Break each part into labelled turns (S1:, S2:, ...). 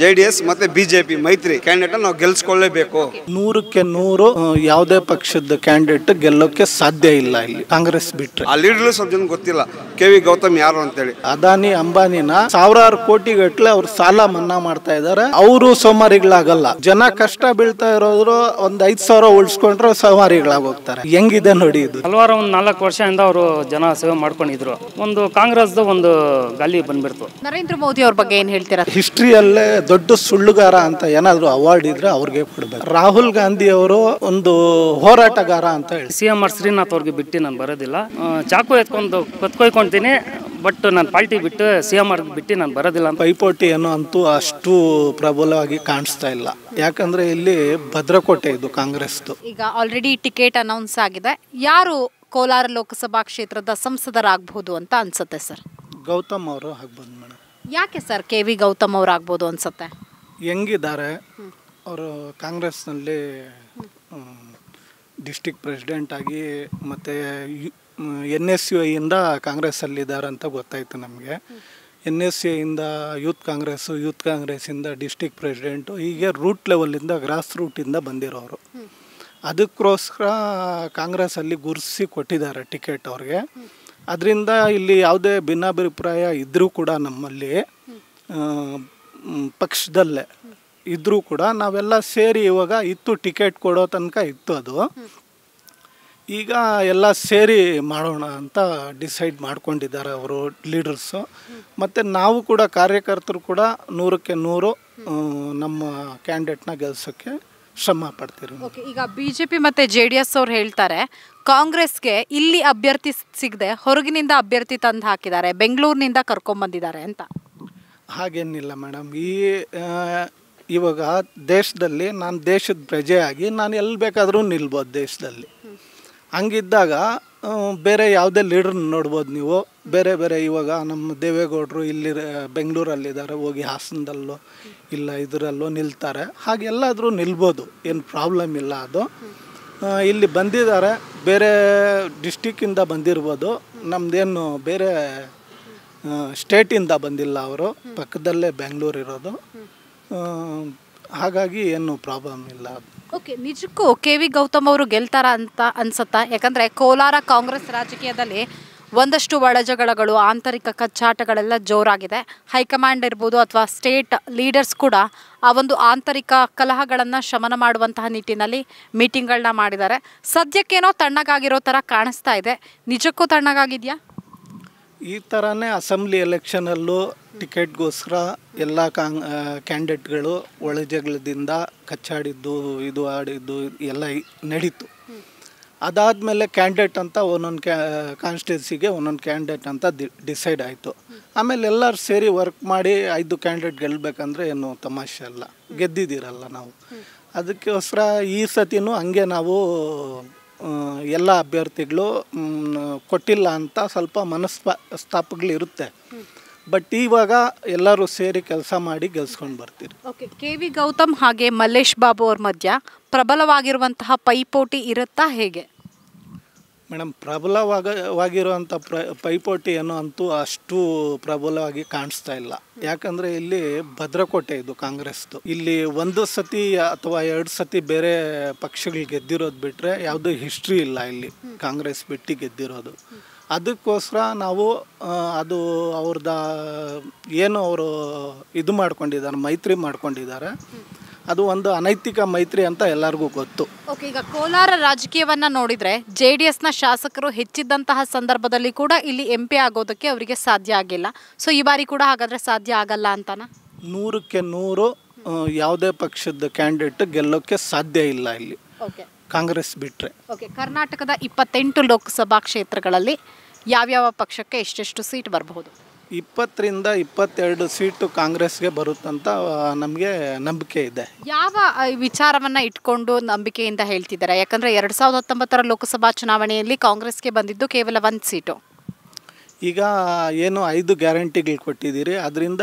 S1: JDS ಮತ್ತೆ BJP ಮೈತ್ರಿ candidate ನಾವು ಗೆಲ್ಸ್ಕೊಳ್ಳೇಬೇಕು.
S2: 100ಕ್ಕೆ 100 ಯಾವುದೇ ಪಕ್ಷದ ಕ್ಯಾಂಡಿಡೇಟ್ ಗೆಲ್ಲೋಕೆ ಸಾಧ್ಯ ಇಲ್ಲ ಇಲ್ಲಿ ಕಾಂಗ್ರೆಸ್ ಬಿಟ್ರೆ.
S1: ಆ ಲೀಡರ್ ಸ್ವಲ್ಪ ಜನ ಗೊತ್ತಿಲ್ಲ KV ಗೌತಮ್ ಯಾರು ಅಂತೇಳಿ.
S2: ಅದಾನಿ ಅಂಬಾನಿನ ಸಾವಿರಾರು ಕೋಟಿ ಗಟ್ಟಲೆ ಅವ್ರು ಸಾಲ ಮನ್ನಾ ಮಾಡ್ತಾ ಇದಾರೆ. ಅವರು ಸೋಮಾರಿಗಳಾಗಲ್ಲ. ಜನ ಕಷ್ಟ ಬೀಳ್ತಾ ಇರೋದ್ರು ಒಂದ್ 5,000 ಉಳಿಸ್ಕೊಂಡ್ರೆ ಸೋಮಾರಿಗಳಾಗೋಗ್ತಾರೆ. ಹೆಂಗಿದೆ ನೋಡಿ ಇದು.
S3: ಹಲವಾರು ಒಂದು 4 ವರ್ಷದಿಂದ ಅವರು ಜನ ಸೇವೆ ಮಾಡ್ಕೊಂಡಿದ್ರು. ಒಂದು ಕಾಂಗ್ರೆಸ್ ಒಂದು ಗಾಲಿ ಬಂದ್ಬಿಡ್ತು.
S4: ನರೇಂದ್ರ ಮೋದಿ ಅವ್ರ ಬಗ್ಗೆ ಏನ್ ಹೇಳ್ತೀರಾ?
S2: ಹಿಸ್ಟ್ರಿಯಲ್ಲೇ ದೊಡ್ಡ ಸುಳ್ಳುಗಾರ ಅಂತ ಏನಾದ್ರು ಅವಾರ್ಡ್ ಇದ್ರೆ ಅವ್ರಿಗೆ ಕೊಡ್ಬೇಕು. ರಾಹುಲ್ ಗಾಂಧಿ ಅವರು ಒಂದು ಹೋರಾಟಗಾರ ಅಂತ ಹೇಳಿ.
S3: CM ಶ್ರೀನಾಥ್ ಅವ್ರಿಗೆ ಬಿಟ್ಟು ನಾನು ಬರೋದಿಲ್ಲ. ಚಾಕು ಎತ್ಕೊಂಡು ಕತ್ಕೊಯ್ಕೊಂತೀನಿ, ಬಟ್ ನಾನು ಪಾರ್ಟಿ ಬಿಟ್ಟು CM ಬಿಟ್ಟು ನಾನು ಬರೋದಿಲ್ಲ.
S2: ಪೈಪೋಟಿ ಏನೋ ಅಂತೂ ಅಷ್ಟು ಪ್ರಬಲವಾಗಿ ಕಾಣಿಸ್ತಾ ಇಲ್ಲ. ಯಾಕಂದ್ರೆ ಇಲ್ಲಿ ಭದ್ರಕೋಟೆ ಇದು ಕಾಂಗ್ರೆಸ್ದು.
S4: ಈಗ ಆಲ್ರೆಡಿ ಟಿಕೆಟ್ ಅನೌನ್ಸ್ ಆಗಿದೆ. ಯಾರು ಕೋಲಾರ ಲೋಕಸಭಾ ಕ್ಷೇತ್ರದ ಸಂಸದರಾಗಬಹುದು ಅಂತ ಅನ್ಸುತ್ತೆ ಸರ್?
S2: ಗೌತಮ್ ಅವರು ಆಗ್ಬೋದು ಮೇಡಮ್.
S4: ಯಾಕೆ ಸರ್ KV ಗೌತಮ್ ಅವ್ರು ಆಗ್ಬೋದು ಅನ್ಸುತ್ತೆ?
S2: ಹೆಂಗಿದ್ದಾರೆ ಅವರು ಕಾಂಗ್ರೆಸ್ನಲ್ಲಿ ಡಿಸ್ಟಿಕ್ ಪ್ರೆಸಿಡೆಂಟ್ ಆಗಿ ಮತ್ತು NSUI ಇಂದ ಕಾಂಗ್ರೆಸ್ಸಲ್ಲಿದ್ದಾರೆ ಅಂತ ಗೊತ್ತಾಯಿತು ನಮಗೆ. NSUI ಇಂದ ಯೂತ್ ಕಾಂಗ್ರೆಸ್ಸಿಂದ ಡಿಸ್ಟಿಕ್ ಪ್ರೆಸಿಡೆಂಟು, ಹೀಗೆ ರೂಟ್ ಲೆವೆಲಿಂದ ಗ್ರಾಸ್ ರೂಟಿಂದ ಬಂದಿರೋರು. ಅದಕ್ಕೋಸ್ಕರ ಕಾಂಗ್ರೆಸ್ಸಲ್ಲಿ ಗುರುತಿಸಿ ಕೊಟ್ಟಿದ್ದಾರೆ ಟಿಕೆಟ್ ಅವ್ರಿಗೆ. ಅದರಿಂದ ಇಲ್ಲಿ ಯಾವುದೇ ಭಿನ್ನಾಭಿಪ್ರಾಯ ಇದ್ದರೂ ಕೂಡ ನಮ್ಮಲ್ಲಿ ಪಕ್ಷದಲ್ಲೇ ಇದ್ದರೂ ಕೂಡ ನಾವೆಲ್ಲ ಸೇರಿ ಇವಾಗ ಇತ್ತು ಟಿಕೆಟ್ ಕೊಡೋ ತನಕ ಇತ್ತು ಅದು. ಈಗ ಎಲ್ಲ ಸೇರಿ ಮಾಡೋಣ ಅಂತ ಡಿಸೈಡ್ ಮಾಡ್ಕೊಂಡಿದ್ದಾರೆ ಅವರು ಲೀಡರ್ಸು. ಮತ್ತು ನಾವು ಕೂಡ ಕಾರ್ಯಕರ್ತರು ಕೂಡ 100ಕ್ಕೆ 100 ನಮ್ಮ ಕ್ಯಾಂಡಿಡೇಟ್ನ ಗೆಲ್ಸೋಕ್ಕೆ ಶ್ರಮ ಪಡ್ತೀರಿ.
S4: ಈಗ BJP ಮತ್ತು JDS ಅವ್ರು ಹೇಳ್ತಾರೆ ಕಾಂಗ್ರೆಸ್ಗೆ ಇಲ್ಲಿ ಅಭ್ಯರ್ಥಿ ಸಿಗದೆ ಹೊರಗಿನಿಂದ ಅಭ್ಯರ್ಥಿ ತಂದು ಹಾಕಿದ್ದಾರೆ, ಬೆಂಗಳೂರಿನಿಂದ ಕರ್ಕೊಂಬಂದಿದ್ದಾರೆ ಅಂತ.
S2: ಹಾಗೇನಿಲ್ಲ ಮೇಡಮ್. ಇವಾಗ ದೇಶದಲ್ಲಿ ನಾನು ದೇಶದ ಪ್ರಜೆಯಾಗಿ ನಾನು ಎಲ್ಲಿ ಬೇಕಾದರೂ ನಿಲ್ಬೋದು ದೇಶದಲ್ಲಿ. ಹಂಗಿದ್ದಾಗ ಬೇರೆ ಯಾವುದೇ ಲೀಡ್ರನ್ನ ನೋಡ್ಬೋದು ನೀವು. ಬೇರೆ ಬೇರೆ ಇವಾಗ ನಮ್ಮ ದೇವೇಗೌಡರು ಇಲ್ಲಿ ಬೆಂಗಳೂರಲ್ಲಿದ್ದಾರೆ, ಹೋಗಿ ಹಾಸನದಲ್ಲೋ ಇಲ್ಲ ಇದರಲ್ಲೋ ನಿಲ್ತಾರೆ. ಹಾಗೆಲ್ಲಾದರೂ ನಿಲ್ಬೋದು, ಏನು ಪ್ರಾಬ್ಲಮ್ ಇಲ್ಲ ಅದು. ಇಲ್ಲಿ ಬಂದಿದ್ದಾರೆ, ಬೇರೆ ಡಿಸ್ಟಿಕ್ಕಿಂದ ಬಂದಿರ್ಬೋದು, ನಮ್ಮದೇನು ಬೇರೆ ಸ್ಟೇಟಿಂದ ಬಂದಿಲ್ಲ ಅವರು, ಪಕ್ಕದಲ್ಲೇ ಬೆಂಗಳೂರು ಇರೋದು. ಹಾಗಾಗಿ ಏನು ಪ್ರಾಬ್ಲಮ್ ಇಲ್ಲ.
S4: ಓಕೆ, ನಿಜಕ್ಕೂ KV ಗೌತಮ್ ಅವರು ಗೆಲ್ತಾರ ಅಂತ ಅನ್ಸುತ್ತಾ? ಯಾಕಂದರೆ ಕೋಲಾರ ಕಾಂಗ್ರೆಸ್ ರಾಜಕೀಯದಲ್ಲಿ ಒಂದಷ್ಟು ಒಳಜಗಳಗಳು, ಆಂತರಿಕ ಕಚ್ಚಾಟಗಳೆಲ್ಲ ಜೋರಾಗಿದೆ. ಹೈಕಮಾಂಡ್ ಇರ್ಬೋದು ಅಥವಾ ಸ್ಟೇಟ್ ಲೀಡರ್ಸ್ ಕೂಡ ಆ ಒಂದು ಆಂತರಿಕ ಕಲಹಗಳನ್ನು ಶಮನ ಮಾಡುವಂತಹ ನಿಟ್ಟಿನಲ್ಲಿ ಮೀಟಿಂಗ್ಗಳನ್ನ ಮಾಡಿದ್ದಾರೆ. ಸದ್ಯಕ್ಕೇನೋ ತಣ್ಣಗಾಗಿರೋ ಥರ ಕಾಣಿಸ್ತಾ ಇದೆ. ನಿಜಕ್ಕೂ ತಣ್ಣಗಾಗಿದೆಯಾ?
S2: ಈ ಥರನೇ ಅಸೆಂಬ್ಲಿ ಎಲೆಕ್ಷನಲ್ಲೂ ಟಿಕೆಟ್ಗೋಸ್ಕರ ಎಲ್ಲ ಕ್ಯಾಂಡಿಡೇಟ್ಗಳು ಒಳಜಗಳದಿಂದ ಕಚ್ಚಾಡಿದ್ದು, ಇದು ಆಡಿದ್ದು ಎಲ್ಲ ನಡೀತು. ಅದಾದಮೇಲೆ ಕ್ಯಾಂಡಿಡೇಟ್ ಅಂತ ಒಂದೊಂದು ಕಾನ್ಸ್ಟಿಟ್ಯೂನ್ಸಿಗೆ ಒಂದೊಂದು ಕ್ಯಾಂಡಿಡೇಟ್ ಅಂತ ಡಿಸೈಡ್ ಆಯಿತು. ಆಮೇಲೆ ಎಲ್ಲರೂ ಸೇರಿ ವರ್ಕ್ ಮಾಡಿ 5 ಕ್ಯಾಂಡಿಡೇಟ್ ಗೆಲ್ಲಬೇಕಂದ್ರೆ ಏನು ತಮಾಷೆ ಅಲ್ಲ, ಗೆದ್ದಿದ್ದೀರಲ್ಲ ನಾವು. ಅದಕ್ಕೋಸ್ಕರ ಈ ಸತಿನೂ ಹಂಗೆ ನಾವು ಎಲ್ಲ ಅಭ್ಯರ್ಥಿಗಳು ಕೊಟ್ಟಿಲ್ಲ ಅಂತ ಸ್ವಲ್ಪ ಮನಸ್ತಾಪಗಳಿರುತ್ತೆ. ಬಟ್ ಇವಾಗ ಎಲ್ಲರೂ ಸೇರಿ ಕೆಲಸ ಮಾಡಿ ಗೆಲ್ಸ್ಕೊಂಡು ಬರ್ತೀರಿ.
S4: ಓಕೆ, KV ಗೌತಮ್ ಹಾಗೆ ಮಲ್ಲೇಶ್ ಬಾಬು ಅವ್ರ ಮಧ್ಯ ಪ್ರಬಲವಾಗಿರುವಂತಹ ಪೈಪೋಟಿ ಇರುತ್ತಾ ಹೇಗೆ
S2: ಮೇಡಮ್? ಪ್ರಬಲವಾಗಿರುವಂಥ ಪೈಪೋಟಿ ಏನೋ ಅಂತೂ ಅಷ್ಟು ಪ್ರಬಲವಾಗಿ ಕಾಣಿಸ್ತಾ ಇಲ್ಲ. ಯಾಕಂದರೆ ಇಲ್ಲಿ ಭದ್ರಕೋಟೆ ಇದು ಕಾಂಗ್ರೆಸ್ದು. ಇಲ್ಲಿ 1 ಸತಿ ಅಥವಾ 2 ಸತಿ ಬೇರೆ ಪಕ್ಷಗಳು ಗೆದ್ದಿರೋದು ಬಿಟ್ಟರೆ ಯಾವುದೂ ಹಿಸ್ಟ್ರಿ ಇಲ್ಲ ಇಲ್ಲಿ ಕಾಂಗ್ರೆಸ್ ಬಿಟ್ಟು ಗೆದ್ದಿರೋದು. ಅದಕ್ಕೋಸ್ಕರ ನಾವು ಅದು ಅವ್ರದ್ದು ಏನು ಅವರು ಇದು ಮಾಡ್ಕೊಂಡಿದ್ದಾರೆ, ಮೈತ್ರಿ ಮಾಡ್ಕೊಂಡಿದ್ದಾರೆ, ಅದು ಒಂದು ಅನೈತಿಕ ಮೈತ್ರಿ ಅಂತ ಎಲ್ಲರಿಗೂ ಗೊತ್ತು.
S4: ಓಕೆ, ಈಗ ಕೋಲಾರ ರಾಜಕೀಯವನ್ನು ನೋಡಿದರೆ JDSನ ಶಾಸಕರು ಹೆಚ್ಚಿದ್ದಂತಹ ಸಂದರ್ಭದಲ್ಲಿ ಕೂಡ ಇಲ್ಲಿ MP ಆಗೋದಕ್ಕೆ ಅವರಿಗೆ ಸಾಧ್ಯ ಆಗಿಲ್ಲ. ಸೊ ಈ ಬಾರಿ ಕೂಡ ಹಾಗಾದರೆ ಸಾಧ್ಯ ಆಗಲ್ಲ ಅಂತನಾ?
S2: 100ಕ್ಕೆ 100 ಯಾವುದೇ ಪಕ್ಷದ ಕ್ಯಾಂಡಿಡೇಟ್ ಗೆಲ್ಲೋಕ್ಕೆ ಸಾಧ್ಯ ಇಲ್ಲ ಇಲ್ಲಿ ಕಾಂಗ್ರೆಸ್ ಬಿಟ್ಟರೆ.
S4: ಓಕೆ, ಕರ್ನಾಟಕದ 28 ಲೋಕಸಭಾ ಕ್ಷೇತ್ರಗಳಲ್ಲಿ ಯಾವ್ಯಾವ ಪಕ್ಷಕ್ಕೆ ಎಷ್ಟೆಷ್ಟು ಸೀಟ್ ಬರಬಹುದು?
S2: 20ರಿಂದ 22 ಸೀಟು ಕಾಂಗ್ರೆಸ್ಗೆ ಬರುತ್ತಂತ ನಮಗೆ ನಂಬಿಕೆ ಇದೆ.
S4: ಯಾವ ವಿಚಾರವನ್ನು ಇಟ್ಕೊಂಡು ನಂಬಿಕೆಯಿಂದ ಹೇಳ್ತಿದ್ದಾರೆ? ಯಾಕಂದರೆ 2019 ಲೋಕಸಭಾ ಚುನಾವಣೆಯಲ್ಲಿ ಕಾಂಗ್ರೆಸ್ಗೆ ಬಂದಿದ್ದು ಕೇವಲ 1 ಸೀಟು.
S2: ಈಗ ಏನು 5 ಗ್ಯಾರಂಟಿಗಳು ಕೊಟ್ಟಿದ್ದೀರಿ, ಅದರಿಂದ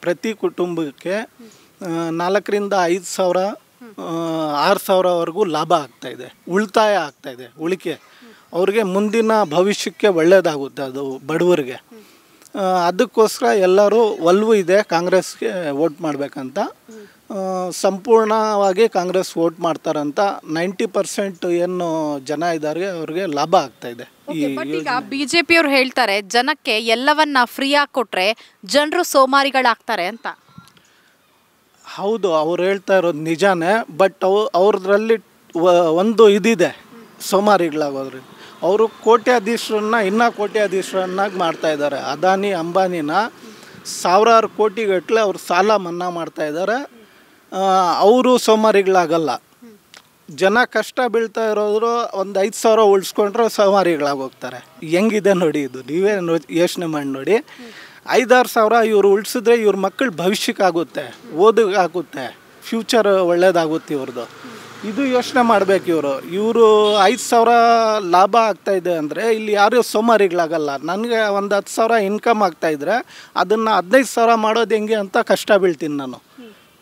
S2: ಪ್ರತಿ ಕುಟುಂಬಕ್ಕೆ 4ರಿಂದ 5 ಸಾವಿರ 6 ಸಾವಿರವರೆಗೂ ಲಾಭ ಆಗ್ತಾಯಿದೆ, ಉಳಿತಾಯ ಆಗ್ತಾಯಿದೆ, ಉಳಿಕೆ ಅವ್ರಿಗೆ ಮುಂದಿನ ಭವಿಷ್ಯಕ್ಕೆ ಒಳ್ಳೆಯದಾಗುತ್ತೆ ಅದು ಬಡವರಿಗೆ. ಅದಕ್ಕೋಸ್ಕರ ಎಲ್ಲರೂ ಒಲವು ಇದೆ ಕಾಂಗ್ರೆಸ್ಗೆ ವೋಟ್ ಮಾಡಬೇಕಂತ. ಸಂಪೂರ್ಣವಾಗಿ ಕಾಂಗ್ರೆಸ್ ವೋಟ್ ಮಾಡ್ತಾರಂತ 90% ಏನು ಜನ ಇದ್ದಾರೆ ಅವ್ರಿಗೆ ಲಾಭ ಆಗ್ತಾಯಿದೆ.
S4: ಬಟ್ ಈಗ ಬಿಜೆಪಿ ಅವ್ರು ಹೇಳ್ತಾರೆ ಜನಕ್ಕೆ ಎಲ್ಲವನ್ನ ಫ್ರೀಯಾಗಿ ಕೊಟ್ರೆ ಜನರು ಸೋಮಾರಿಗಳಾಗ್ತಾರೆ ಅಂತ.
S2: ಹೌದು, ಅವ್ರು ಹೇಳ್ತಾ ಇರೋದು ನಿಜಾನೇ. ಬಟ್ ಅವ್ರದ್ರಲ್ಲಿ ಒಂದು ಇದಿದೆ, ಸೋಮಾರಿಗಳಾಗೋದ್ರಿ. ಅವರು ಕೋಟ್ಯಾಧೀಶರನ್ನ ಇನ್ನೂ ಕೋಟ್ಯಾಧೀಶರನ್ನಾಗಿ ಮಾಡ್ತಾಯಿದ್ದಾರೆ. ಅದಾನಿ ಅಂಬಾನಿನ ಸಾವಿರಾರು ಕೋಟಿಗಟ್ಟಲೆ ಅವ್ರು ಸಾಲ ಮನ್ನಾ ಮಾಡ್ತಾಯಿದ್ದಾರೆ. ಅವರು ಸೋಮಾರಿಗಳಾಗಲ್ಲ. ಜನ ಕಷ್ಟ ಬೀಳ್ತಾ ಇರೋದ್ರು ಒಂದು 5,000 ಉಳಿಸ್ಕೊಂಡ್ರೆ ಸೋಮಾರಿಗಳಾಗೋಗ್ತಾರೆ. ಹೆಂಗಿದೆ ನೋಡಿ, ಇದು ನೀವೇ ಯೋಚನೆ ಮಾಡಿ ನೋಡಿ. 5-6 ಸಾವಿರ ಇವರು ಉಳಿಸಿದ್ರೆ ಇವ್ರ ಮಕ್ಕಳ ಭವಿಷ್ಯಕ್ಕಾಗುತ್ತೆ, ಓದಿಗಾಗುತ್ತೆ, ಫ್ಯೂಚರ್ ಒಳ್ಳೇದಾಗುತ್ತೆ ಇವ್ರದ್ದು. ಇದು ಯೋಚನೆ ಮಾಡಬೇಕು ಇವರು 5,000 ಲಾಭ ಆಗ್ತಾಯಿದೆ ಅಂದರೆ ಇಲ್ಲಿ ಯಾರೂ ಸೋಮಾರಿಗಳಾಗಲ್ಲ. ನನಗೆ ಒಂದು 10,000 ಇನ್ಕಮ್ ಆಗ್ತಾಯಿದ್ರೆ ಅದನ್ನು 15,000 ಮಾಡೋದು ಹೆಂಗೆ ಅಂತ ಕಷ್ಟ ಬೀಳ್ತೀನಿ. ನಾನು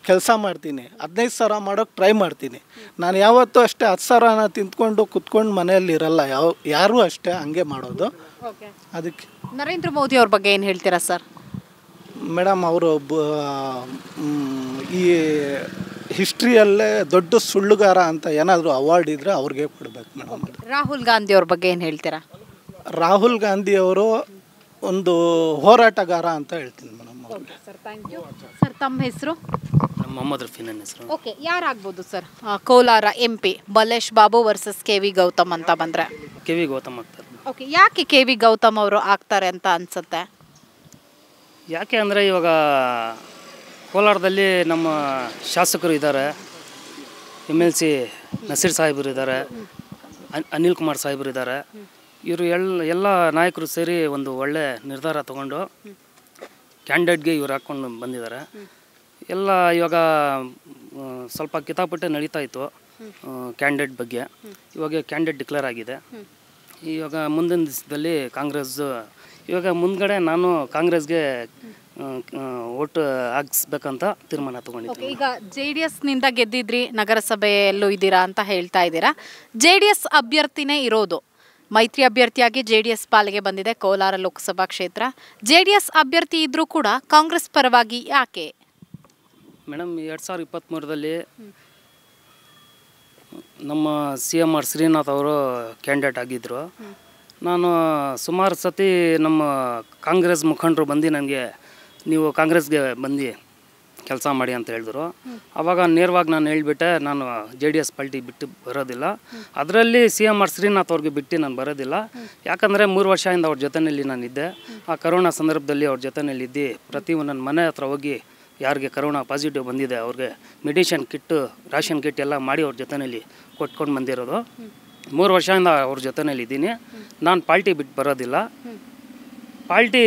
S2: ಕೆಲಸ ಮಾಡ್ತೀನಿ, 15,000 ಮಾಡೋಕ್ಕೆ ಟ್ರೈ ಮಾಡ್ತೀನಿ. ನಾನು ಯಾವತ್ತೂ ಅಷ್ಟೇ 10,000ನ ತಿಂದ್ಕೊಂಡು ಕುತ್ಕೊಂಡು ಮನೆಯಲ್ಲಿ ಇರಲ್ಲ. ಯಾರೂ ಅಷ್ಟೇ ಹಂಗೆ ಮಾಡೋದು. ಅದಕ್ಕೆ
S4: ನರೇಂದ್ರ ಮೋದಿ ಅವ್ರ ಬಗ್ಗೆ ಏನು ಹೇಳ್ತೀರಾ ಸರ್?
S2: ಮೇಡಮ್, ಅವರು ಈ ಹಿಸ್ಟ್ರಿಯಲ್ಲೇ ದೊಡ್ಡ ಸುಳ್ಳುಗಾರ ಅಂತ ಏನಾದರೂ ಅವಾರ್ಡ್ ಇದ್ದರೆ ಅವ್ರಿಗೆ ಕೊಡಬೇಕು ಮೇಡಮ್.
S4: ರಾಹುಲ್ ಗಾಂಧಿ ಅವ್ರ ಬಗ್ಗೆ ಏನು ಹೇಳ್ತೀರಾ?
S2: ರಾಹುಲ್ ಗಾಂಧಿ ಅವರು ಒಂದು ಹೋರಾಟಗಾರ ಅಂತ ಹೇಳ್ತೀನಿ ಮೇಡಮ್ ಅವ್ರಿಗೆ.
S4: Sir, thank you sir. ತಮ್ಮ ಹೆಸರು?
S3: ಮೊಹಮ್ಮದ್ ರಫಿ ನನ್ನ ಹೆಸರು.
S4: ಓಕೆ, ಯಾರಾಗ್ಬೋದು sir Kolar MP Balesh Babu versus KV Gautam ಅಂತ ಬಂದರೆ?
S3: KV ಗೌತಮ್ ಆಗ್ತಾರೆ.
S4: ಓಕೆ, ಯಾಕೆ KV ಗೌತಮ್ ಅವರು ಆಗ್ತಾರೆ ಅಂತ ಅನ್ಸುತ್ತೆ?
S3: ಯಾಕೆ ಅಂದರೆ ಇವಾಗ ಕೋಲಾರದಲ್ಲಿ ನಮ್ಮ ಶಾಸಕರು ಇದ್ದಾರೆ, MLC ನಸೀರ್ ಸಾಹೇಬರು ಇದ್ದಾರೆ, ಅನಿಲ್ ಕುಮಾರ್ ಸಾಹೇಬರು ಇದ್ದಾರೆ. ಇವರು ಎಲ್ಲ ನಾಯಕರು ಸೇರಿ ಒಂದು ಒಳ್ಳೆ ನಿರ್ಧಾರ ತಗೊಂಡು ಕ್ಯಾಂಡಿಡೇಟ್ಗೆ ಇವ್ರು ಹಾಕ್ಕೊಂಡು ಬಂದಿದ್ದಾರೆ. ಎಲ್ಲ ಇವಾಗ ಸ್ವಲ್ಪ ಕಿತಾಪಟ್ಟೆ ನಡೀತಾ ಇತ್ತು ಕ್ಯಾಂಡಿಡೇಟ್ ಬಗ್ಗೆ. ಇವಾಗ ಕ್ಯಾಂಡಿಡೇಟ್ ಡಿಕ್ಲೇರ್ ಆಗಿದೆ. ಇವಾಗ ಮುಂದಿನ ದಿವಸದಲ್ಲಿ ಕಾಂಗ್ರೆಸ್ ಇವಾಗ ಮುಂದ್ಗಡೆ ನಾನು ಕಾಂಗ್ರೆಸ್ಗೆ ಓಟ್ ಹಾಕ್ಸ್ಬೇಕಂತ ತೀರ್ಮಾನ ತಗೊಂಡಿದ್ದೀನಿ.
S4: ಈಗ JDSನಿಂದ ಗೆದ್ದಿದ್ರಿ, ನಗರಸಭೆಯಲ್ಲೂ ಇದ್ದೀರಾ ಅಂತ ಹೇಳ್ತಾ ಇದ್ದೀರಾ. JDS ಅಭ್ಯರ್ಥಿನೇ ಇರೋದು, ಮೈತ್ರಿ ಅಭ್ಯರ್ಥಿಯಾಗಿ JDS ಪಾಲಿಗೆ ಬಂದಿದೆ ಕೋಲಾರ ಲೋಕಸಭಾ ಕ್ಷೇತ್ರ. JDS ಅಭ್ಯರ್ಥಿ ಇದ್ರೂ ಕೂಡ ಕಾಂಗ್ರೆಸ್ ಪರವಾಗಿ ಯಾಕೆ?
S3: ಮೇಡಮ್, 2023ರಲ್ಲಿ ನಮ್ಮ CMR ಶ್ರೀನಾಥ್ ಅವರು ಕ್ಯಾಂಡಿಡೇಟ್ ಆಗಿದ್ದರು. ನಾನು ಸುಮಾರು ಸತಿ ನಮ್ಮ ಕಾಂಗ್ರೆಸ್ ಮುಖಂಡರು ಬಂದು ನನಗೆ ನೀವು ಕಾಂಗ್ರೆಸ್ಗೆ ಬಂದು ಕೆಲಸ ಮಾಡಿ ಅಂತ ಹೇಳಿದ್ರು. ಆವಾಗ ನೇರವಾಗಿ ನಾನು ಹೇಳಿಬಿಟ್ಟೆ, ನಾನು JDS ಪಾರ್ಟಿ ಬಿಟ್ಟು ಬರೋದಿಲ್ಲ. ಅದರಲ್ಲಿ CMR ಶ್ರೀನಾಥ್ ಅವ್ರಿಗೆ ಬಿಟ್ಟು ನಾನು ಬರೋದಿಲ್ಲ. ಯಾಕಂದರೆ 3 ವರ್ಷದಿಂದ ಅವ್ರ ಜೊತೆಯಲ್ಲಿ ನಾನಿದ್ದೆ. ಆ ಕರೋನಾ ಸಂದರ್ಭದಲ್ಲಿ ಅವ್ರ ಜೊತೆಯಲ್ಲಿದ್ದು ಪ್ರತಿ ನನ್ನ ಮನೆ ಹತ್ರ ಹೋಗಿ ಯಾರಿಗೆ ಕರೋನಾ ಪಾಸಿಟಿವ್ ಬಂದಿದೆ ಅವ್ರಿಗೆ ಮೆಡಿಷನ್ ಕಿಟ್ಟು, ರೇಷನ್ ಕಿಟ್ ಎಲ್ಲ ಮಾಡಿ ಅವ್ರ ಜೊತೆಯಲ್ಲಿ ಕೊಟ್ಕೊಂಡು ಬಂದಿರೋದು. 3 ವರ್ಷದಿಂದ ಅವ್ರ ಜೊತೆಯಲ್ಲಿ ಇದ್ದೀನಿ. ನಾನು ಪಾರ್ಟಿ ಬಿಟ್ಟು ಬರೋದಿಲ್ಲ. ಪಾರ್ಟಿ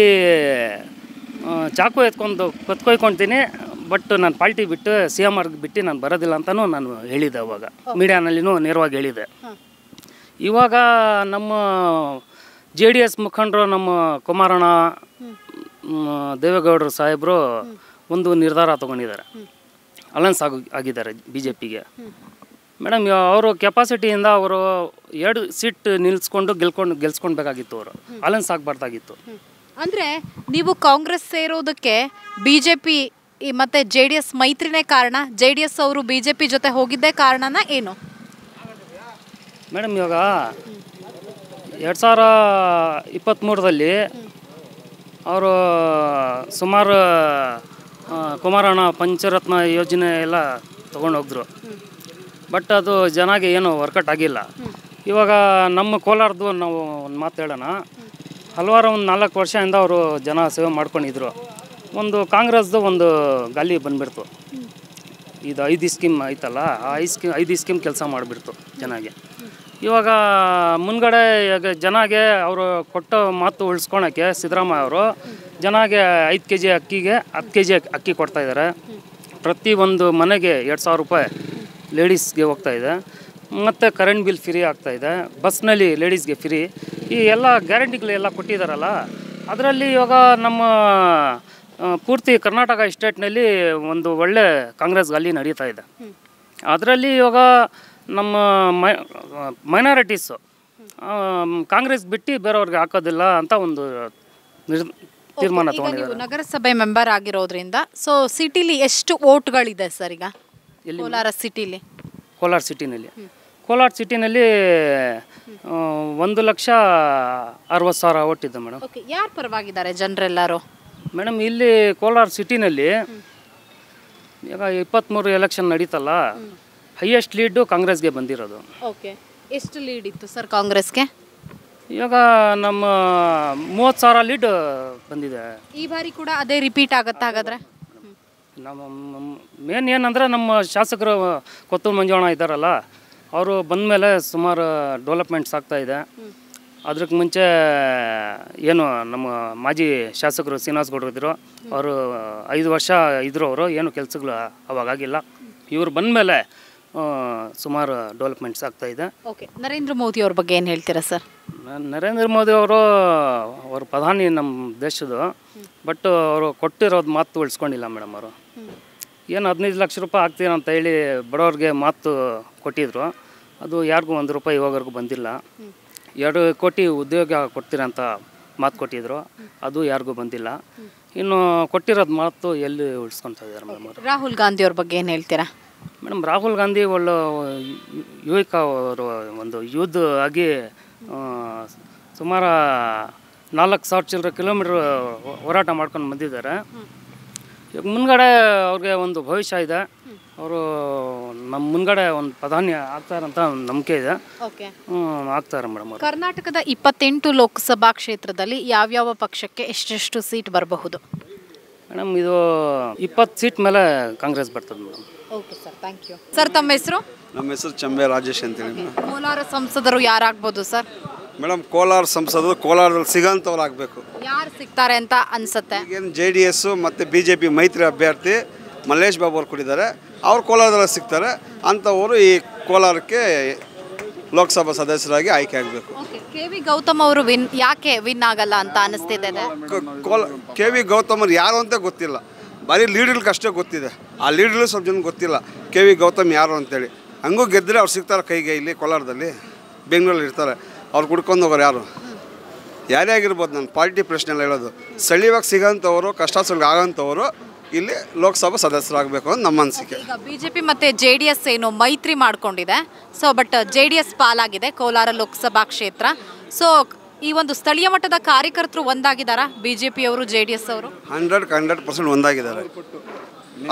S3: ಚಾಕು ಎತ್ಕೊಂಡು ಕತ್ಕೊಯ್ಕೊಳ್ತೀನಿ. ಬಟ್ ನಾನು ಪಾರ್ಟಿ ಬಿಟ್ಟು CMRಗೆ ಬಿಟ್ಟು ನಾನು ಬರೋದಿಲ್ಲ ಅಂತಲೂ ನಾನು ಹೇಳಿದ್ದೆ. ಅವಾಗ ಮೀಡಿಯಾನಲ್ಲಿನೂ ನೇರವಾಗಿ ಹೇಳಿದೆ. ಇವಾಗ ನಮ್ಮ JDS ಮುಖಂಡರು ನಮ್ಮ ಕುಮಾರಣ್ಣ ದೇವೇಗೌಡರು ಸಾಹೇಬರು ಒಂದು ನಿರ್ಧಾರ ತೊಗೊಂಡಿದ್ದಾರೆ. ಅಲೈನ್ಸ್ ಆಗಿದ್ದಾರೆ BJPಗೆ. ಮೇಡಮ್, ಅವರು ಕೆಪಾಸಿಟಿಯಿಂದ ಅವರು 2 ಸೀಟ್ ನಿಲ್ಲಿಸ್ಕೊಂಡು ಗೆಲ್ಸ್ಕೊಳ್ಬೇಕಾಗಿತ್ತು. ಅವರು ಅಲೈನ್ಸ್ ಆಗಬಾರ್ದಾಗಿತ್ತು.
S4: ಅಂದರೆ ನೀವು ಕಾಂಗ್ರೆಸ್ ಸೇರೋದಕ್ಕೆ BJP ಮತ್ತು JDS ಮೈತ್ರಿನೇ ಕಾರಣ? JDS ಅವರು BJP ಜೊತೆ ಹೋಗಿದ್ದೇ ಕಾರಣನ ಏನು?
S3: ಮೇಡಮ್, ಇವಾಗ 2023ರಲ್ಲಿ ಅವರು ಸುಮಾರು ಕುಮಾರಣ್ಣ ಪಂಚರತ್ನ ಯೋಜನೆ ಎಲ್ಲ ತೊಗೊಂಡೋಗಿದ್ರು. ಬಟ್ ಅದು ಜನಗೆ ಏನು ವರ್ಕೌಟ್ ಆಗಿಲ್ಲ. ಇವಾಗ ನಮ್ಮ ಕೋಲಾರದ್ದು ನಾವು ಒಂದು ಮಾತು ಹೇಳೋಣ. ಹಲವಾರು ಒಂದು 4 ವರ್ಷದಿಂದ ಅವರು ಜನ ಸೇವೆ ಮಾಡ್ಕೊಂಡಿದ್ರು. ಒಂದು ಕಾಂಗ್ರೆಸ್ದು ಒಂದು ಗಾಲಿ ಬಂದುಬಿಡ್ತು. ಇದು 5 ಸ್ಕೀಮ್ ಐತಲ್ಲ, ಆ 5 ಸ್ಕೀಮ್ ಕೆಲಸ ಮಾಡಿಬಿಡ್ತು ಜನಗೆ. ಇವಾಗ ಮುಂದ್ಗಡೆ ಜನಗೆ ಅವರು ಕೊಟ್ಟ ಮಾತು ಉಳಿಸ್ಕೊಳಕ್ಕೆ ಸಿದ್ದರಾಮಯ್ಯ ಅವರು ಜನಗೆ 5 kg ಅಕ್ಕಿಗೆ 10 kg ಅಕ್ಕಿ ಕೊಡ್ತಾಯಿದ್ದಾರೆ. ಪ್ರತಿ ಒಂದು ಮನೆಗೆ 2,000 ರೂಪಾಯಿ ಲೇಡೀಸ್ಗೆ ಹೋಗ್ತಾಯಿದೆ. ಮತ್ತು ಕರೆಂಟ್ ಬಿಲ್ ಫ್ರೀ ಆಗ್ತಾಯಿದೆ. ಬಸ್ನಲ್ಲಿ ಲೇಡೀಸ್ಗೆ ಫ್ರೀ. ಈ ಎಲ್ಲ ಗ್ಯಾರಂಟಿಗಳೆಲ್ಲ ಕೊಟ್ಟಿದ್ದಾರಲ್ಲ, ಅದರಲ್ಲಿ ಇವಾಗ ನಮ್ಮ ಪೂರ್ತಿ ಕರ್ನಾಟಕ ಸ್ಟೇಟ್ನಲ್ಲಿ ಒಂದು ಒಳ್ಳೆ ಕಾಂಗ್ರೆಸ್ ಗಾಲಿ ನಡೀತಾ ಇದೆ. ಅದರಲ್ಲಿ ಇವಾಗ ನಮ್ಮ ಮೈನಾರಿಟೀಸು ಕಾಂಗ್ರೆಸ್ ಬಿಟ್ಟು ಬೇರೆಯವ್ರಿಗೆ ಹಾಕೋದಿಲ್ಲ ಅಂತ ಒಂದು ತೀರ್ಮಾನ
S4: ಈಗ ನೀವು
S3: ತಗೊಂಡಿದ್ದಾರೆ.
S4: ನಗರಸಭೆ ಮೆಂಬರ್ ಆಗಿರೋದ್ರಿಂದ ಸೊ ಸಿಟಿಲಿ ಎಷ್ಟು ಓಟ್ಗಳಿದೆ ಸರ್ ಈಗ ಕೋಲಾರ ಸಿಟಿಲಿ?
S3: ಕೋಲಾರ ಸಿಟಿನಲ್ಲಿ 1,60,000 ಓಟ್ ಇದೆ ಮೇಡಮ್.
S4: ಓಕೆ, ಯಾರು ಪರವಾಗಿದ್ದಾರೆ ಜನರೆಲ್ಲರೂ?
S3: ಮೇಡಮ್ ಇಲ್ಲಿ ಕೋಲಾರ ಸಿಟಿನಲ್ಲಿ ಈಗ 23 ಎಲೆಕ್ಷನ್ ನಡೀತಲ್ಲ, ಹೈಯೆಸ್ಟ್ ಲೀಡು ಕಾಂಗ್ರೆಸ್ಗೆ ಬಂದಿರೋದು.
S4: ಓಕೆ, ಎಷ್ಟು ಲೀಡ್ ಇತ್ತು ಸರ್ ಕಾಂಗ್ರೆಸ್ಗೆ?
S3: ಇವಾಗ ನಮ್ಮ 30,000 ಲೀಡ್ ಬಂದಿದೆ.
S4: ಈ ಬಾರಿ ಕೂಡ ಅದೇ ರಿಪೀಟ್ ಆಗುತ್ತಾ ಹಾಗಾದ್ರೆ?
S3: ನಮ್ಮ ಮೇನ್ ಏನಂದರೆ ನಮ್ಮ ಶಾಸಕರು ಕೊತ್ತೂರು ಮಂಜುವಣ್ಣ ಇದ್ದಾರಲ್ಲ, ಅವರು ಬಂದ ಮೇಲೆ ಸುಮಾರು ಡೆವಲಪ್ಮೆಂಟ್ಸ್ ಆಗ್ತಾಯಿದೆ. ಅದಕ್ಕೆ ಮುಂಚೆ ಏನು ನಮ್ಮ ಮಾಜಿ ಶಾಸಕರು ಶ್ರೀನಿವಾಸ್ ಗೌಡರು ಇದ್ದರು, ಅವರು 5 ವರ್ಷ ಇದ್ದರು, ಅವರು ಏನು ಕೆಲಸಗಳು ಅವಾಗಾಗಿಲ್ಲ. ಇವರು ಬಂದ ಮೇಲೆ ಸುಮಾರು ಡೆವಲಪ್ಮೆಂಟ್ಸ್ ಆಗ್ತಾಯಿದೆ.
S4: ಓಕೆ, ನರೇಂದ್ರ ಮೋದಿ ಅವ್ರ ಬಗ್ಗೆ ಏನು ಹೇಳ್ತೀರಾ ಸರ್?
S3: ನರೇಂದ್ರ ಮೋದಿ ಅವರು ಪ್ರಧಾನಿ ನಮ್ಮ ದೇಶದ್ದು, ಬಟ್ ಅವರು ಕೊಟ್ಟಿರೋದು ಮಾತು ಉಳಿಸ್ಕೊಂಡಿಲ್ಲ ಮೇಡಮ್. ಅವರು ಏನು 15 ಲಕ್ಷ ರೂಪಾಯಿ ಹಾಕ್ತೀರ ಅಂತ ಹೇಳಿ ಬಡವ್ರಿಗೆ ಮಾತು ಕೊಟ್ಟಿದ್ರು, ಅದು ಯಾರಿಗೂ 1 ರೂಪಾಯಿ ಇವಾಗವರೆಗೂ ಬಂದಿಲ್ಲ. 2 ಕೋಟಿ ಉದ್ಯೋಗ ಕೊಡ್ತೀರಂತ ಮಾತು ಕೊಟ್ಟಿದ್ರು, ಅದು ಯಾರಿಗೂ ಬಂದಿಲ್ಲ. ಇನ್ನು ಕೊಟ್ಟಿರೋದು ಮಾತು ಎಲ್ಲಿ ಉಳಿಸ್ಕೊತಾ ಇದ್ದಾರೆ ಮೇಡಮ್ ಅವರು.
S4: ರಾಹುಲ್ ಗಾಂಧಿ ಅವ್ರ ಬಗ್ಗೆ ಏನು ಹೇಳ್ತೀರಾ?
S3: ಮೇಡಮ್ ರಾಹುಲ್ ಗಾಂಧಿ ಒಳ್ಳೆ ಯುವಕ, ಅವರು ಒಂದು ಯೂತ್ ಆಗಿ ಸುಮಾರು 4,000 ಚಿಲ್ಲರೆ ಕಿಲೋಮೀಟ್ರ್ ಹೋರಾಟ ಮಾಡ್ಕೊಂಡು ಬಂದಿದ್ದಾರೆ. ಈಗ ಮುನ್ಗಡೆ ಅವ್ರಿಗೆ ಒಂದು ಭವಿಷ್ಯ ಇದೆ, ಅವರು ನಮ್ಮ ಮುನ್ಗಡೆ ಒಂದು ಪ್ರಧಾನಿ ಆಗ್ತಾರಂತ ನಂಬಿಕೆ ಇದೆ.
S4: ಓಕೆ,
S3: ಆಗ್ತಾರೆ ಮೇಡಮ್ ಅವರು.
S4: ಕರ್ನಾಟಕದ 28 ಲೋಕಸಭಾ ಕ್ಷೇತ್ರದಲ್ಲಿ ಯಾವ್ಯಾವ ಪಕ್ಷಕ್ಕೆ ಎಷ್ಟೆಷ್ಟು ಸೀಟ್ ಬರಬಹುದು?
S3: ಮೇಡಮ್ ಇದು 20 ಸೀಟ್ ಮೇಲೆ ಕಾಂಗ್ರೆಸ್ ಬರ್ತದೆ madam.
S4: Okay sir, thank you. Sir ತಮ್ಮ ಹೆಸರು?
S1: ನಮ್ಮ ಹೆಸರು ಚಂಬೆ ರಾಜೇಶ್ ಅಂತೇಳಿ.
S4: ಕೋಲಾರ ಸಂಸದರು ಯಾರಾಗ್ಬೋದು ಸರ್?
S1: ಮೇಡಮ್ ಕೋಲಾರ ಸಂಸದರು ಕೋಲಾರದಲ್ಲಿ ಸಿಗೋಂಥವ್ರು ಆಗಬೇಕು.
S4: ಯಾರು ಸಿಗ್ತಾರೆ ಅಂತ ಅನ್ಸುತ್ತೆ?
S1: ಈಗೇನು JDS ಮತ್ತು BJP ಮೈತ್ರಿ ಅಭ್ಯರ್ಥಿ ಮಲ್ಲೇಶ್ ಬಾಬು ಅವ್ರು ಕೊಟ್ಟಿದ್ದಾರೆ, ಅವ್ರು ಕೋಲಾರದಲ್ಲಿ ಸಿಗ್ತಾರೆ. ಅಂಥವರು ಈ ಕೋಲಾರಕ್ಕೆ ಲೋಕಸಭಾ ಸದಸ್ಯರಾಗಿ ಆಯ್ಕೆ ಆಗಬೇಕು.
S4: KV ಗೌತಮ್ ಅವರು ಯಾಕೆ ವಿನ್ ಆಗಲ್ಲ ಅಂತ ಅನಿಸ್ತಿದೆ?
S1: KV ಗೌತಮ್ ಅವ್ರು ಯಾರು ಅಂತ ಗೊತ್ತಿಲ್ಲ, ಬರೀ ಲೀಡರ್ಗೆ ಅಷ್ಟೇ ಗೊತ್ತಿದೆ. ಆ ಲೀಡರ್ಗಳು ಸ್ವಲ್ಪ ಜನ ಗೊತ್ತಿಲ್ಲ KV ಗೌತಮ್ ಯಾರು ಅಂತೇಳಿ. ಹಂಗೂ ಗೆದ್ದರೆ ಅವ್ರು ಸಿಗ್ತಾರೆ ಕೈಗೆ. ಇಲ್ಲಿ ಕೋಲಾರದಲ್ಲಿ ಬೆಂಗಳೂರಲ್ಲಿ ಇರ್ತಾರೆ, ಅವ್ರು ಕುಡ್ಕೊಂಡು ಹೋಗೋರು ಯಾರು ಯಾರೇ ಆಗಿರ್ಬೋದು. ನಾನು ಪಾರ್ಟಿ ಪ್ರಶ್ನೆ ಎಲ್ಲ ಹೇಳೋದು, ಸ್ಥಳೀಯವಾಗಿ ಸಿಗೋಂಥವ್ರು, ಕಷ್ಟ ಸುಲಭ ಆಗೋಂಥವ್ರು ಇಲ್ಲಿ ಲೋಕಸಭಾ ಸದಸ್ಯರಾಗಬೇಕು ಅಂತ ನಮ್ಮ ಅನಿಸಿಕೆ.
S4: ಈಗ BJP ಮತ್ತು JDS ಏನು ಮೈತ್ರಿ ಮಾಡ್ಕೊಂಡಿದೆ, ಸೊ ಬಟ್ JDS ಪಾಲಾಗಿದೆ ಕೋಲಾರ ಲೋಕಸಭಾ ಕ್ಷೇತ್ರ. ಸೊ ಈ ಒಂದು ಸ್ಥಳೀಯ ಮಟ್ಟದ ಕಾರ್ಯಕರ್ತರು ಒಂದಾಗಿದ್ದಾರಾ BJP ಅವರು JDS ಅವರು?
S1: 100% ಒಂದಾಗಿದ್ದಾರೆ,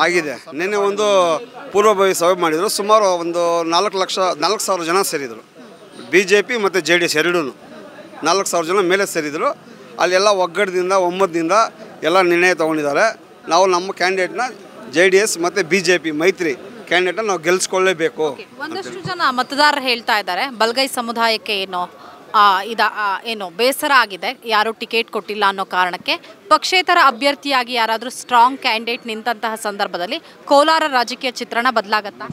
S1: ಆಗಿದೆ. ನಿನ್ನೆ ಒಂದು ಪೂರ್ವಭಾವಿ ಸಭೆ ಮಾಡಿದರು, ಸುಮಾರು ಒಂದು 4,000 ಜನ ಸೇರಿದರು. BJP ಮತ್ತು JDS ಎರಡೂ 4,000 ಜನ ಮೇಲೆ ಸೇರಿದರು. ಅಲ್ಲೆಲ್ಲ ಒಗ್ಗಟ್ಟದಿಂದ ಒಮ್ಮತದಿಂದ ಎಲ್ಲ ನಿರ್ಣಯ ತೊಗೊಂಡಿದ್ದಾರೆ. ನಾವು ನಮ್ಮ ಕ್ಯಾಂಡಿಡೇಟ್ನ JDS ಮತ್ತು BJP ಮೈತ್ರಿ ಕ್ಯಾಂಡಿಡೇಟ್ನ ನಾವು ಗೆಲ್ಲಿಸ್ಕೊಳ್ಳೇಬೇಕು.
S4: ಒಂದಷ್ಟು ಜನ ಮತದಾರರು ಹೇಳ್ತಾ ಇದ್ದಾರೆ ಬಲಗೈ ಸಮುದಾಯಕ್ಕೆ ಏನು ಬೇಸರ ಆಗಿದೆ, ಯಾರು ಟಿಕೆಟ್ ಕೊಟ್ಟಿಲ್ಲ ಅನ್ನೋ ಕಾರಣಕ್ಕೆ ಪಕ್ಷೇತರ ಅಭ್ಯರ್ಥಿಯಾಗಿ ಯಾರಾದರೂ ಸ್ಟ್ರಾಂಗ್ ಕ್ಯಾಂಡಿಡೇಟ್ ನಿಂತಹ ಸಂದರ್ಭದಲ್ಲಿ ಕೋಲಾರ ರಾಜಕೀಯ ಚಿತ್ರಣ ಬದಲಾಗತ್ತಾ?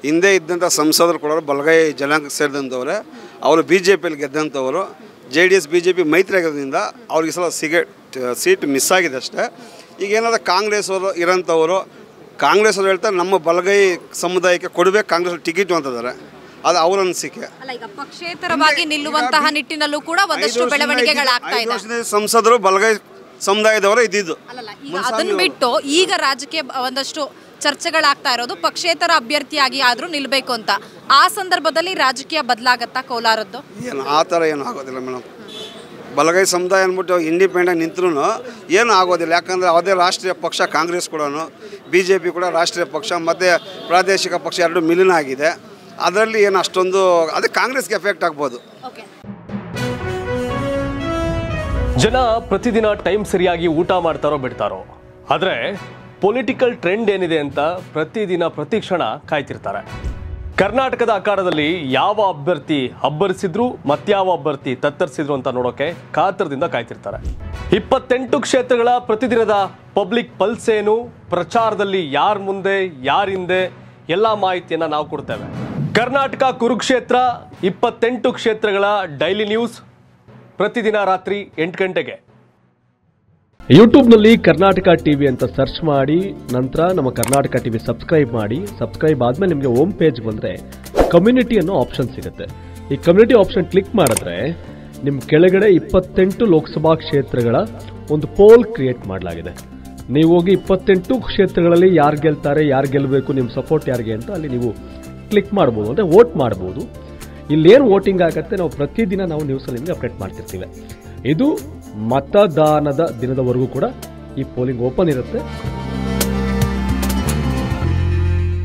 S1: ಹಿಂದೆ ಇದ್ದಂಥ ಸಂಸದರು ಕೂಡ ಬಲಗೈ ಜನಾಂಗಕ್ಕೆ ಸೇರಿದಂಥವ್ರೆ. ಅವರು BJPಯಲ್ಲಿ ಗೆದ್ದಂಥವರು. JDS BJP ಮೈತ್ರಿ ಆಗೋದ್ರಿಂದ ಅವ್ರಿಗೆ ಸಲ ಸೀಟ್ ಮಿಸ್ ಆಗಿದೆ ಅಷ್ಟೇ. ಈಗ ಏನಾದ್ರು ಕಾಂಗ್ರೆಸ್ ಅವರು ಇರೋಂಥವರು, ಕಾಂಗ್ರೆಸ್ ಅವರು ಹೇಳ್ತಾರೆ ನಮ್ಮ ಬಲಗೈ ಸಮುದಾಯಕ್ಕೆ ಕೊಡಬೇಕು ಕಾಂಗ್ರೆಸ್ ಟಿಕೆಟ್ ಅಂತಿದ್ದಾರೆ, ಅದು ಅವರ ಅನಿಸಿಕೆ.
S4: ಅಲ್ಲ, ಈಗ ಪಕ್ಷೇತರವಾಗಿ ನಿಲ್ಲುವಂತಹ ನಿಟ್ಟಿನಲ್ಲೂ ಕೂಡ ಒಂದಷ್ಟು ಬೆಳವಣಿಗೆಗಳಾಗ್ತಾ ಇದೆ.
S1: ಸಂಸದರು ಬಲಗೈ ಸಮುದಾಯದವರು ಇದ್ದಿದ್ದು.
S4: ಈಗ ಅದನ್ನ ಬಿಟ್ಟು ಈಗ ರಾಜಕೀಯ ಒಂದಷ್ಟು ಚರ್ಚೆಗಳಾಗ್ತಾ ಇರೋದು ಪಕ್ಷೇತರ ಅಭ್ಯರ್ಥಿಯಾಗಿ ಆದರೂ ನಿಲ್ಲಬೇಕು ಅಂತ. ಆ ಸಂದರ್ಭದಲ್ಲಿ ರಾಜಕೀಯ ಬದಲಾಗತ್ತಾ ಕೋಲಾರದ್ದು?
S1: ಏನು ಆ ಥರ ಏನು ಆಗೋದಿಲ್ಲ ಮೇಡಮ್. ಬಲಗೈ ಸಮುದಾಯ ಅಂದ್ಬಿಟ್ಟು ಇಂಡಿಪೆಂಡೆಂಟ್ ನಿಂತರೂ ಏನು ಆಗೋದಿಲ್ಲ. ಯಾಕಂದರೆ ಅದೇ ರಾಷ್ಟ್ರೀಯ ಪಕ್ಷ ಕಾಂಗ್ರೆಸ್ ಕೂಡ, BJP ಕೂಡ ರಾಷ್ಟ್ರೀಯ ಪಕ್ಷ ಮತ್ತು ಪ್ರಾದೇಶಿಕ ಪಕ್ಷ ಎರಡು ಮಿಲನ ಆಗಿದೆ. ಅದರಲ್ಲಿ ಏನು ಅಷ್ಟೊಂದು ಅದೇ ಕಾಂಗ್ರೆಸ್ಗೆ ಎಫೆಕ್ಟ್ ಆಗ್ಬೋದು.
S5: ಜನ ಪ್ರತಿದಿನ ಟೈಮ್ ಸರಿಯಾಗಿ ಊಟ ಮಾಡ್ತಾರೋ ಬಿಡ್ತಾರೋ, ಆದರೆ ಪೊಲಿಟಿಕಲ್ ಟ್ರೆಂಡ್ ಏನಿದೆ ಅಂತ ಪ್ರತಿದಿನ ಪ್ರತಿ ಕ್ಷಣ ಕಾಯ್ತಿರ್ತಾರೆ. ಕರ್ನಾಟಕದ ಆಕಾರದಲ್ಲಿ ಯಾವ ಅಭ್ಯರ್ಥಿ ಅಬ್ಬರಿಸಿದ್ರು ಮತ್ಯಾವ ಅಭ್ಯರ್ಥಿ ತತ್ತರಿಸಿದ್ರು ಅಂತ ನೋಡೋಕೆ ಕಾತರದಿಂದ ಕಾಯ್ತಿರ್ತಾರೆ. 28 ಕ್ಷೇತ್ರಗಳ ಪ್ರತಿದಿನದ ಪಬ್ಲಿಕ್ ಪಲ್ಸ್ ಏನು, ಪ್ರಚಾರದಲ್ಲಿ ಯಾರ ಮುಂದೆ ಯಾರ ಹಿಂದೆ ಎಲ್ಲ ಮಾಹಿತಿಯನ್ನು ನಾವು ಕೊಡ್ತೇವೆ. ಕರ್ನಾಟಕ ಕುರುಕ್ಷೇತ್ರ 28 ಕ್ಷೇತ್ರಗಳ ಡೈಲಿ ನ್ಯೂಸ್ ಪ್ರತಿದಿನ ರಾತ್ರಿ 8 ಗಂಟೆಗೆ
S6: ಯೂಟ್ಯೂಬ್ನಲ್ಲಿ ಕರ್ನಾಟಕ ಟಿವಿ ಅಂತ ಸರ್ಚ್ ಮಾಡಿ, ನಂತರ ನಮ್ಮ ಕರ್ನಾಟಕ ಟಿವಿ ಸಬ್ಸ್ಕ್ರೈಬ್ ಮಾಡಿ. ಸಬ್ಸ್ಕ್ರೈಬ್ ಆದಮೇಲೆ ನಿಮಗೆ ಹೋಮ್ ಪೇಜ್ ಬಂದರೆ ಕಮ್ಯುನಿಟಿ ಅನ್ನೋ ಆಪ್ಷನ್ ಸಿಗುತ್ತೆ. ಈ ಕಮ್ಯುನಿಟಿ ಆಪ್ಷನ್ ಕ್ಲಿಕ್ ಮಾಡಿದ್ರೆ ನಿಮ್ಮ ಕೆಳಗಡೆ 28 ಲೋಕಸಭಾ ಕ್ಷೇತ್ರಗಳ ಒಂದು ಪೋಲ್ ಕ್ರಿಯೇಟ್ ಮಾಡಲಾಗಿದೆ. ನೀವು ಹೋಗಿ 28 ಕ್ಷೇತ್ರಗಳಲ್ಲಿ ಯಾರು ಗೆಲ್ತಾರೆ, ಯಾರು ಗೆಲ್ಲಬೇಕು, ನಿಮ್ಮ ಸಪೋರ್ಟ್ ಯಾರಿಗೆ ಅಂತ ಅಲ್ಲಿ ನೀವು ಕ್ಲಿಕ್ ಮಾಡ್ಬೋದು, ಅಂದರೆ ವೋಟ್ ಮಾಡ್ಬೋದು. ಇಲ್ಲೇನು ವೋಟಿಂಗ್ ಆಗುತ್ತೆ ನಾವು ಪ್ರತಿದಿನ ನಾವು ನ್ಯೂಸಲ್ಲಿ ನಿಮಗೆ ಅಪ್ಡೇಟ್ ಮಾಡ್ತಿರ್ತೀವಿ. ಇದು ಮತದಾನದ ದಿನದವರೆಗೂ ಕೂಡ ಈ ಪೋಲಿಂಗ್ ಓಪನ್ ಇರುತ್ತೆ.